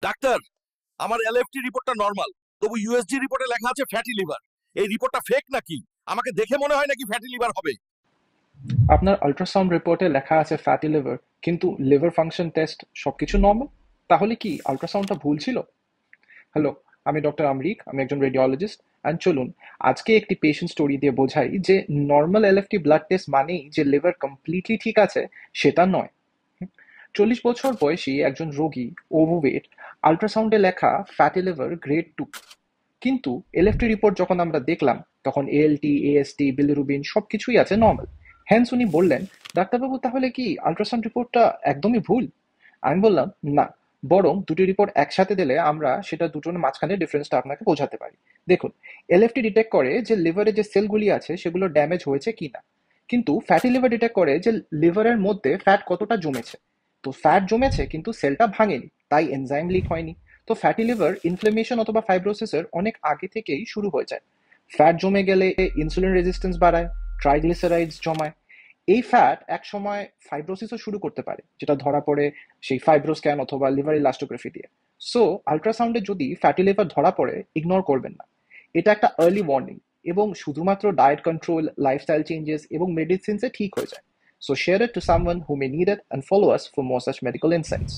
Doctor, আমার LFT রিপোর্টটা normal, তবু ইউএসজি রিপোর্টে লেখা আছে ফ্যাটি লিভার। এই রিপোর্টটা ফেক নাকি? আমাকে দেখে মনে হয় নাকি ফ্যাটি লিভার হবে। আপনার আল্ট্রাসাউন্ড রিপোর্টে লেখা আছে ফ্যাটি লিভার, কিন্তু লিভার ফাংশন টেস্ট সবকিছু নর্মাল। তাহলে কি আল্ট্রাসাউন্ডটা ভুল ছিল? হ্যালো, আমি ডক্টর আমরিক, আমি একজন রেডিওলজিস্ট। অ্যান্ড চলুন আজকে একটি পেশেন্ট স্টোরি দিয়ে বোঝাই যে নর্মাল এলএফটি ব্লাড টেস্ট মানেই যে লিভার কমপ্লিটলি ঠিক আছে সেটা নয়। 40 বছর বয়সী একজন রোগী, ওভারওয়েট, আল্ট্রাসাউন্ডে লেখা ফ্যাটি লিভার গ্রেড 2। কিন্তু এলএফটি রিপোর্ট যখন আমরা দেখলাম তখন এএলটি, এএসটি, বিলিরুবিন সবকিছুই আছে নর্মাল। হ্যান্স উনি বললেন, ডাক্তারবাবু তাহলে কি আল্ট্রাসাউন্ড রিপোর্টটা একদমই ভুল? আমি বললাম, না, বরং দুটি রিপোর্ট একসাথে দিলে আমরা সেটা দুটোর মাঝখানে ডিফারেন্সটা আপনাকে বোঝাতে পারি। দেখুন, এলএফটি ডিটেক্ট করে যে লিভারে যে সেলগুলি আছে সেগুলো ড্যামেজ হয়েছে কিনা, কিন্তু ফ্যাটি লিভার ডিটেক্ট করে যে লিভারের মধ্যে ফ্যাট কতটা জমেছে। তো ফ্যাট জমেছে কিন্তু সেলটা ভাঙেনি, তাই এনজাইম লিক হয়নি। তো ফ্যাটি লিভার ইনফ্লেমেশন অথবা ফাইব্রোসিসের অনেক আগে থেকেই শুরু হয়ে যায়। ফ্যাট জমে গেলে ইনসুলিন রেজিস্ট্যান্স বাড়ায়, ট্রাইগ্লিসারাইডস জমায়। এই ফ্যাট এক সময় ফাইব্রোসিসও শুরু করতে পারে, যেটা ধরা পড়ে সেই ফাইব্রোস্ক্যান অথবা লিভার ইলাস্টোগ্রাফি দিয়ে। সো আল্ট্রাসাউন্ডে যদি ফ্যাটি লিভার ধরা পড়ে ইগনোর করবেন না। এটা একটা আর্লি ওয়ার্নিং, এবং শুধুমাত্র ডায়েট কন্ট্রোল, লাইফস্টাইল চেঞ্জেস এবং মেডিসিনসে ঠিক হয়ে যায়। So share it to someone who may need it, and follow us for more such medical insights.